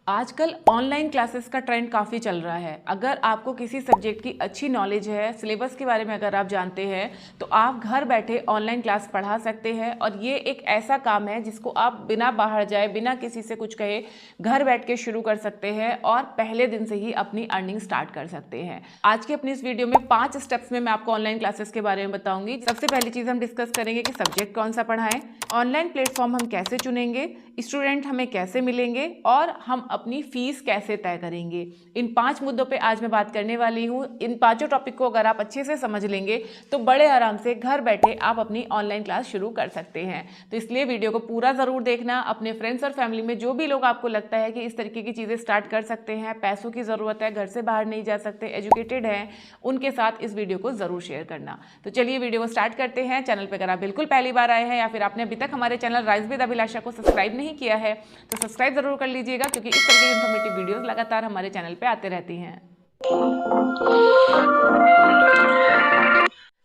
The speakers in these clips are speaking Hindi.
आजकल ऑनलाइन क्लासेस का ट्रेंड काफ़ी चल रहा है। अगर आपको किसी सब्जेक्ट की अच्छी नॉलेज है, सिलेबस के बारे में अगर आप जानते हैं, तो आप घर बैठे ऑनलाइन क्लास पढ़ा सकते हैं। और ये एक ऐसा काम है जिसको आप बिना बाहर जाए, बिना किसी से कुछ कहे, घर बैठ के शुरू कर सकते हैं और पहले दिन से ही अपनी अर्निंग स्टार्ट कर सकते हैं। आज की अपनी इस वीडियो में 5 स्टेप्स में मैं आपको ऑनलाइन क्लासेस के बारे में बताऊंगी। सबसे पहली चीज़ हम डिस्कस करेंगे कि सब्जेक्ट कौन सा पढ़ाएं, ऑनलाइन प्लेटफॉर्म हम कैसे चुनेंगे, स्टूडेंट हमें कैसे मिलेंगे और हम अपनी फीस कैसे तय करेंगे। इन 5 मुद्दों पे आज मैं बात करने वाली हूँ। इन पांचों टॉपिक को अगर आप अच्छे से समझ लेंगे तो बड़े आराम से घर बैठे आप अपनी ऑनलाइन क्लास शुरू कर सकते हैं। तो इसलिए वीडियो को पूरा ज़रूर देखना। अपने फ्रेंड्स और फैमिली में जो भी लोग आपको लगता है कि इस तरीके की चीज़ें स्टार्ट कर सकते हैं, पैसों की ज़रूरत है, घर से बाहर नहीं जा सकते, एजुकेटेड हैं, उनके साथ इस वीडियो को ज़रूर शेयर करना। तो चलिए वीडियो को स्टार्ट करते हैं। चैनल पर अगर आप बिल्कुल पहली बार आए हैं या फिर आपने अभी तक हमारे चैनल राइज विद अभिलाषा को सब्सक्राइब नहीं किया है तो सब्सक्राइब जरूर कर लीजिएगा, क्योंकि इस तरह की इन्फॉर्मेटिव वीडियोस लगातार हमारे चैनल पे आते रहती हैं।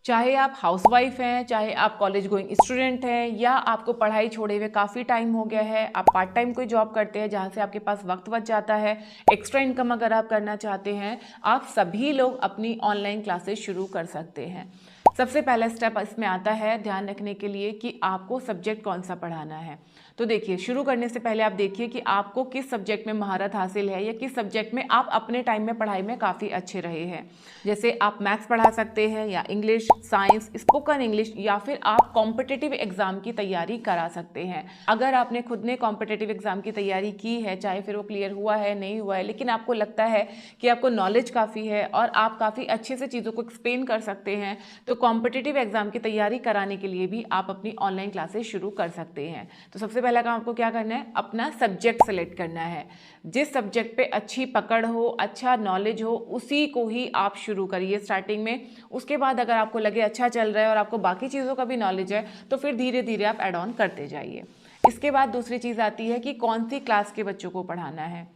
चाहे आप हाउसवाइफ हैं, चाहे आप कॉलेज गोइंग स्टूडेंट हैं, या आपको पढ़ाई छोड़े हुए काफ़ी टाइम हो गया है, आप पार्ट टाइम कोई जॉब करते हैं जहाँ से आपके पास वक्त बच जाता है, एक्स्ट्रा इनकम अगर आप करना चाहते हैं, आप सभी लोग अपनी ऑनलाइन क्लासेस शुरू कर सकते हैं। सबसे पहला स्टेप इसमें आता है ध्यान रखने के लिए कि आपको सब्जेक्ट कौन सा पढ़ाना है। तो देखिए, शुरू करने से पहले आप देखिए कि आपको किस सब्जेक्ट में महारत हासिल है या किस सब्जेक्ट में आप अपने टाइम में पढ़ाई में काफ़ी अच्छे रहे हैं। जैसे आप मैथ्स पढ़ा सकते हैं, या इंग्लिश, साइंस, स्पोकन इंग्लिश, या फिर आप कॉम्पिटिटिव एग्जाम की तैयारी करा सकते हैं। अगर आपने खुद ने कॉम्पिटिटिव एग्जाम की तैयारी की है, चाहे फिर वो क्लियर हुआ है नहीं हुआ है, लेकिन आपको लगता है कि आपको नॉलेज काफ़ी है और आप काफ़ी अच्छे से चीज़ों को एक्सप्लेन कर सकते हैं, तो कॉम्पिटिटिव एग्जाम की तैयारी कराने के लिए भी आप अपनी ऑनलाइन क्लासेस शुरू कर सकते हैं। तो सबसे पहला काम आपको क्या करना है, अपना सब्जेक्ट सेलेक्ट करना है। जिस सब्जेक्ट पे अच्छी पकड़ हो, अच्छा नॉलेज हो, उसी को ही आप शुरू करिए स्टार्टिंग में। उसके बाद अगर आपको लगे अच्छा चल रहा है और आपको बाकी चीज़ों का भी नॉलेज है, तो फिर धीरे धीरे आप ऐड ऑन करते जाइए। इसके बाद दूसरी चीज़ आती है कि कौन सी क्लास के बच्चों को पढ़ाना है।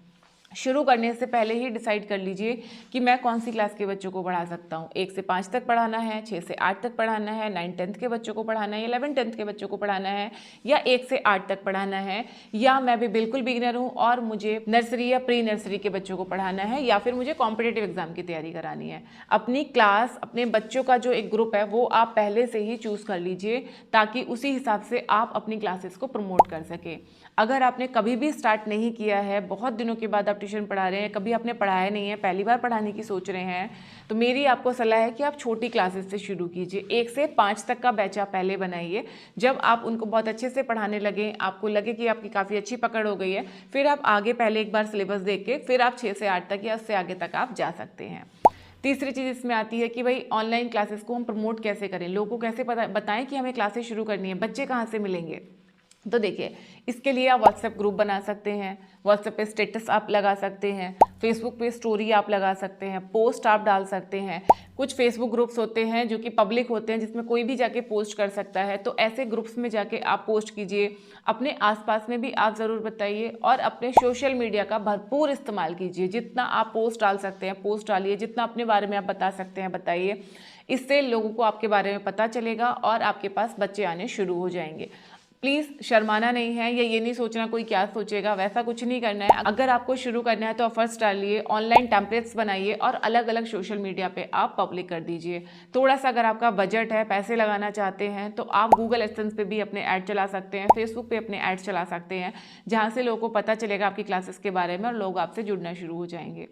शुरू करने से पहले ही डिसाइड कर लीजिए कि मैं कौन सी क्लास के बच्चों को पढ़ा सकता हूँ। 1 से 5 तक पढ़ाना है, 6 से 8 तक पढ़ाना है, 9-10th के बच्चों को पढ़ाना है, 11-10th के बच्चों को पढ़ाना है, या 1 से 8 तक पढ़ाना है, या मैं भी बिल्कुल बिगिनर हूँ और मुझे नर्सरी या प्री नर्सरी के बच्चों को पढ़ाना है, या फिर मुझे कॉम्पिटिटिव एग्जाम की तैयारी करानी है। अपनी क्लास, अपने बच्चों का जो एक ग्रुप है वो आप पहले से ही चूज़ कर लीजिए, ताकि उसी हिसाब से आप अपनी क्लासेस को प्रमोट कर सकें। अगर आपने कभी भी स्टार्ट नहीं किया है, बहुत दिनों के बाद आप ट्यूशन पढ़ा रहे हैं, कभी आपने पढ़ाया नहीं है, पहली बार पढ़ाने की सोच रहे हैं, तो मेरी आपको सलाह है कि आप छोटी क्लासेस से शुरू कीजिए। 1 से 5 तक का बैच आप पहले बनाइए। जब आप उनको बहुत अच्छे से पढ़ाने लगे, आपको लगे कि आपकी काफ़ी अच्छी पकड़ हो गई है, फिर आप आगे पहले एक बार सिलेबस देख के फिर आप 6 से 8 तक या उससे आगे तक आप जा सकते हैं। तीसरी चीज़ इसमें आती है कि भाई ऑनलाइन क्लासेस को हम प्रमोट कैसे करें, लोगों को कैसे बताएं कि हमें क्लासेस शुरू करनी है, बच्चे कहाँ से मिलेंगे। तो देखिए, इसके लिए आप व्हाट्सएप ग्रुप बना सकते हैं, व्हाट्सएप पे स्टेटस आप लगा सकते हैं, फेसबुक पे स्टोरी आप लगा सकते हैं, पोस्ट आप डाल सकते हैं। कुछ फेसबुक ग्रुप्स होते हैं जो कि पब्लिक होते हैं, जिसमें कोई भी जाके पोस्ट कर सकता है, तो ऐसे ग्रुप्स में जाके आप पोस्ट कीजिए। अपने आसपास में भी आप ज़रूर बताइए और अपने सोशल मीडिया का भरपूर इस्तेमाल कीजिए। जितना आप पोस्ट डाल सकते हैं पोस्ट डालिए, जितना अपने बारे में आप बता सकते हैं बताइए। इससे लोगों को आपके बारे में पता चलेगा और आपके पास बच्चे आने शुरू हो जाएंगे। प्लीज़ शर्माना नहीं है, या ये नहीं सोचना कोई क्या सोचेगा, वैसा कुछ नहीं करना है। अगर आपको शुरू करना है तो ऑफर्स डालिए, ऑनलाइन टेम्पलेट्स बनाइए और अलग अलग सोशल मीडिया पे आप पब्लिक कर दीजिए। थोड़ा सा अगर आपका बजट है, पैसे लगाना चाहते हैं, तो आप गूगल एडसेंस पे भी अपने ऐड चला सकते हैं, फेसबुक पे अपने ऐड चला सकते हैं, जहाँ से लोगों को पता चलेगा आपकी क्लासेस के बारे में और लोग आपसे जुड़ना शुरू हो जाएंगे।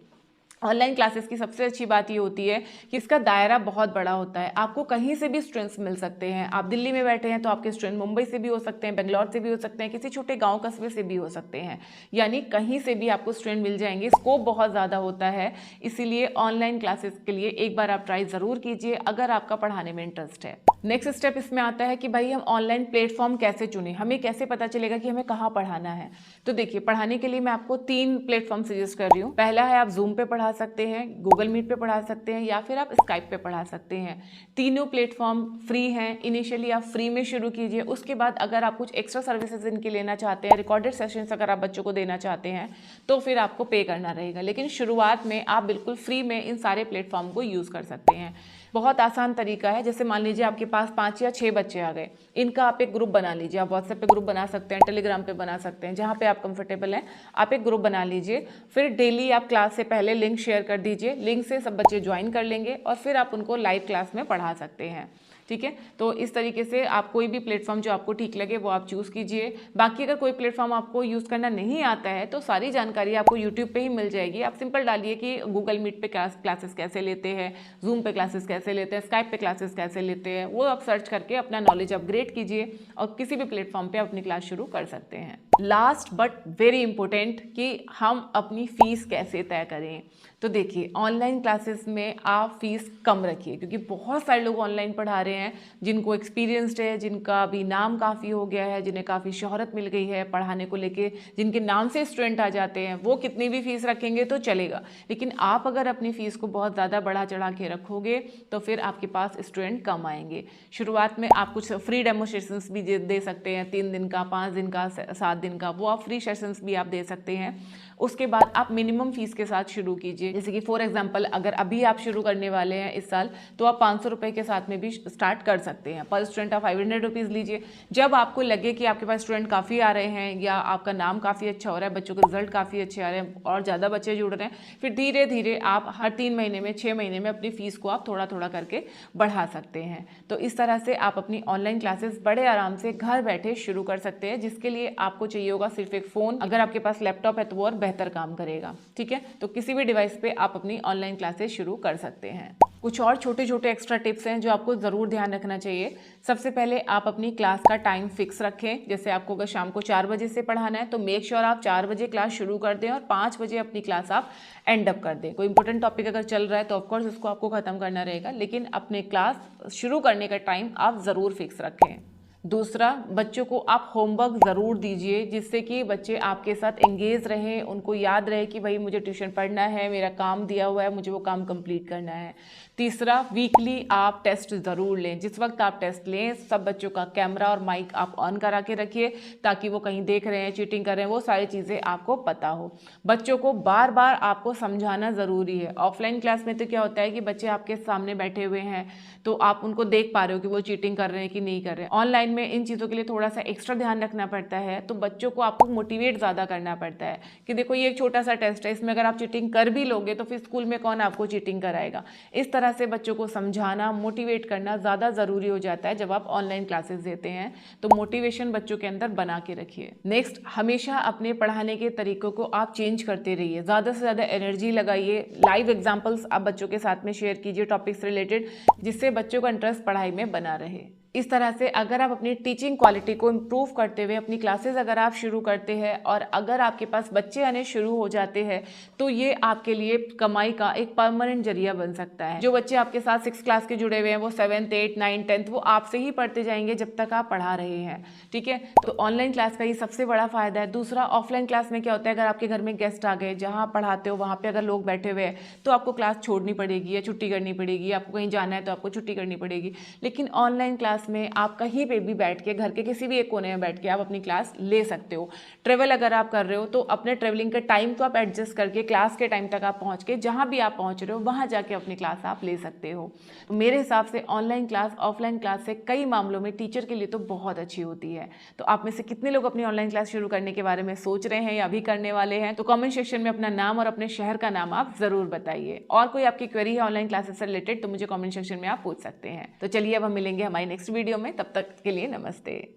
ऑनलाइन क्लासेस की सबसे अच्छी बात ये होती है कि इसका दायरा बहुत बड़ा होता है। आपको कहीं से भी स्टूडेंट्स मिल सकते हैं। आप दिल्ली में बैठे हैं तो आपके स्टूडेंट मुंबई से भी हो सकते हैं, बेंगलोर से भी हो सकते हैं, किसी छोटे गांव कस्बे से भी हो सकते हैं, यानी कहीं से भी आपको स्टूडेंट मिल जाएंगे। स्कोप बहुत ज़्यादा होता है, इसीलिए ऑनलाइन क्लासेस के लिए एक बार आप ट्राई ज़रूर कीजिए अगर आपका पढ़ाने में इंटरेस्ट है। नेक्स्ट स्टेप इसमें आता है कि भाई हम ऑनलाइन प्लेटफॉर्म कैसे चुनें, हमें कैसे पता चलेगा कि हमें कहाँ पढ़ाना है। तो देखिए, पढ़ाने के लिए मैं आपको 3 प्लेटफॉर्म सजेस्ट कर रही हूँ। पहला है आप जूम पे पढ़ा सकते हैं, गूगल मीट पे पढ़ा सकते हैं, या फिर आप स्काइप पे पढ़ा सकते हैं। तीनों प्लेटफॉर्म फ्री हैं। इनिशियली आप फ्री में शुरू कीजिए, उसके बाद अगर आप कुछ एक्स्ट्रा सर्विसेज इनके लेना चाहते हैं, रिकॉर्डेड सेशंस अगर आप बच्चों को देना चाहते हैं, तो फिर आपको पे करना रहेगा। लेकिन शुरुआत में आप बिल्कुल फ्री में इन सारे प्लेटफॉर्म को यूज़ कर सकते हैं। बहुत आसान तरीका है। जैसे मान लीजिए आपके पास 5 या 6 बच्चे आ गए, इनका आप एक ग्रुप बना लीजिए। आप व्हाट्सएप पे ग्रुप बना सकते हैं, टेलीग्राम पे बना सकते हैं, जहाँ पे आप कंफर्टेबल हैं आप एक ग्रुप बना लीजिए। फिर डेली आप क्लास से पहले लिंक शेयर कर दीजिए, लिंक से सब बच्चे ज्वाइन कर लेंगे और फिर आप उनको लाइव क्लास में पढ़ा सकते हैं। ठीक है, तो इस तरीके से आप कोई भी प्लेटफॉर्म जो आपको ठीक लगे वो आप चूज़ कीजिए। बाकी अगर कोई प्लेटफॉर्म आपको यूज़ करना नहीं आता है तो सारी जानकारी आपको यूट्यूब पे ही मिल जाएगी। आप सिंपल डालिए कि गूगल मीट पे क्लासेस कैसे लेते हैं, जूम पे क्लासेस कैसे लेते हैं, स्काइप पे क्लासेस कैसे लेते हैं, वो आप सर्च करके अपना नॉलेज अपग्रेड कीजिए और किसी भी प्लेटफॉर्म पे अपनी क्लास शुरू कर सकते हैं। लास्ट बट वेरी इंपॉर्टेंट कि हम अपनी फ़ीस कैसे तय करें। तो देखिए, ऑनलाइन क्लासेस में आप फीस कम रखिए, क्योंकि बहुत सारे लोग ऑनलाइन पढ़ा रहे हैं जिनको एक्सपीरियंस्ड है, जिनका भी नाम काफ़ी हो गया है, जिन्हें काफ़ी शोहरत मिल गई है पढ़ाने को लेके, जिनके नाम से स्टूडेंट आ जाते हैं, वो कितनी भी फीस रखेंगे तो चलेगा। लेकिन आप अगर अपनी फ़ीस को बहुत ज़्यादा बढ़ा चढ़ा के रखोगे तो फिर आपके पास स्टूडेंट कम आएंगे। शुरुआत में आप कुछ फ्री डेमोस्ट्रेशंस भी दे सकते हैं, 3 दिन का, 5 दिन का, 7 दिन का, वो आप फ्री सेशंस भी आप दे सकते हैं। उसके बाद आप मिनिमम फीस के साथ शुरू कीजिए। जैसे कि फॉर एग्जांपल अगर अभी आप शुरू करने वाले हैं इस साल, तो आप 500 रुपये के साथ में भी स्टार्ट कर सकते हैं। पर स्टूडेंट आप 500 रुपीज़ लीजिए। जब आपको लगे कि आपके पास स्टूडेंट काफ़ी आ रहे हैं या आपका नाम काफ़ी अच्छा हो रहा है, बच्चों के रिजल्ट काफ़ी अच्छे आ रहे हैं और ज़्यादा बच्चे जुड़ रहे हैं, फिर धीरे धीरे आप हर 3 महीने में, 6 महीने में अपनी फ़ीस को आप थोड़ा थोड़ा करके बढ़ा सकते हैं। तो इस तरह से आप अपनी ऑनलाइन क्लासेस बड़े आराम से घर बैठे शुरू कर सकते हैं, जिसके लिए आपको चाहिए होगा सिर्फ एक फ़ोन। अगर आपके पास लैपटॉप है तो वो और बेहतर काम करेगा। ठीक है, तो किसी भी डिवाइस पे आप अपनी ऑनलाइन क्लासेस शुरू कर सकते हैं। कुछ और छोटे छोटे एक्स्ट्रा टिप्स हैं जो आपको ज़रूर ध्यान रखना चाहिए। सबसे पहले आप अपनी क्लास का टाइम फिक्स रखें। जैसे आपको अगर शाम को 4 बजे से पढ़ाना है तो मेक श्योर आप 4 बजे क्लास शुरू कर दें और 5 बजे अपनी क्लास आप एंड अप कर दें। कोई इंपॉर्टेंट टॉपिक अगर चल रहा है तो ऑफकोर्स उसको आपको ख़त्म करना रहेगा, लेकिन अपने क्लास शुरू करने का टाइम आप ज़रूर फिक्स रखें। दूसरा, बच्चों को आप होमवर्क ज़रूर दीजिए, जिससे कि बच्चे आपके साथ एंगेज रहें, उनको याद रहे कि भाई मुझे ट्यूशन पढ़ना है, मेरा काम दिया हुआ है, मुझे वो काम कंप्लीट करना है। तीसरा, वीकली आप टेस्ट ज़रूर लें। जिस वक्त आप टेस्ट लें, सब बच्चों का कैमरा और माइक आप ऑन करा के रखिए, ताकि वो कहीं देख रहे हैं, चीटिंग कर रहे हैं, वो सारी चीज़ें आपको पता हो। बच्चों को बार बार आपको समझाना ज़रूरी है। ऑफलाइन क्लास में तो क्या होता है कि बच्चे आपके सामने बैठे हुए हैं तो आप उनको देख पा रहे हो कि वो चीटिंग कर रहे हैं कि नहीं कर रहे हैं। ऑनलाइन में इन चीज़ों के लिए थोड़ा सा एक्स्ट्रा ध्यान रखना पड़ता है, तो बच्चों को आपको मोटिवेट ज़्यादा करना पड़ता है कि देखो ये एक छोटा सा टेस्ट है, इसमें अगर आप चीटिंग कर भी लोगे तो फिर स्कूल में कौन आपको चीटिंग कराएगा। इस तरह से बच्चों को समझाना, मोटिवेट करना ज़्यादा ज़रूरी हो जाता है जब आप ऑनलाइन क्लासेस देते हैं। तो मोटिवेशन बच्चों के अंदर बना के रखिए। नेक्स्ट, हमेशा अपने पढ़ाने के तरीकों को आप चेंज करते रहिए, ज़्यादा से ज़्यादा एनर्जी लगाइए। लाइव एग्जाम्पल्स आप बच्चों के साथ में शेयर कीजिए टॉपिक से रिलेटेड, जिससे बच्चों का इंटरेस्ट पढ़ाई में बना रहे। इस तरह से अगर आप अपनी टीचिंग क्वालिटी को इम्प्रूव करते हुए अपनी क्लासेस अगर आप शुरू करते हैं और अगर आपके पास बच्चे आने शुरू हो जाते हैं, तो ये आपके लिए कमाई का एक परमानेंट जरिया बन सकता है। जो बच्चे आपके साथ 6 क्लास के जुड़े हुए हैं, वो 7th 8th 9th 10th वो आपसे ही पढ़ते जाएंगे जब तक आप पढ़ा रहे हैं। ठीक है, तो ऑनलाइन क्लास का ये सबसे बड़ा फायदा है। दूसरा, ऑफलाइन क्लास में क्या होता है, अगर आपके घर में गेस्ट आ गए, जहाँ पढ़ाते हो वहाँ पे अगर लोग बैठे हुए हैं तो आपको क्लास छोड़नी पड़ेगी या छुट्टी करनी पड़ेगी, आपको कहीं जाना है तो आपको छुट्टी करनी पड़ेगी। लेकिन ऑनलाइन क्लास में आप कहीं पे भी बैठ के, घर के किसी भी एक कोने में बैठ के आप अपनी क्लास ले सकते हो। ट्रेवल अगर आप कर रहे हो तो अपने ट्रेवलिंग के टाइम को आप एडजस्ट करके क्लास के टाइम तक आप पहुंच के जहां भी आप पहुंच रहे हो वहां जाके अपनी क्लास आप ले सकते हो। तो मेरे हिसाब से ऑनलाइन क्लास ऑफलाइन क्लास से कई मामलों में टीचर के लिए तो बहुत अच्छी होती है। तो आप में से कितने लोग अपनी ऑनलाइन क्लास शुरू करने के बारे में सोच रहे हैं या अभी करने वाले हैं, तो कमेंट सेक्शन में अपना नाम और अपने शहर का नाम आप जरूर बताइए। और कोई आपकी क्वेरी है ऑनलाइन क्लासेस से रिलेटेड तो मुझे कमेंट सेक्शन में आप पूछ सकते हैं। तो चलिए अब हम मिलेंगे हमारी नेक्स्ट वीडियो में, तब तक के लिए नमस्ते।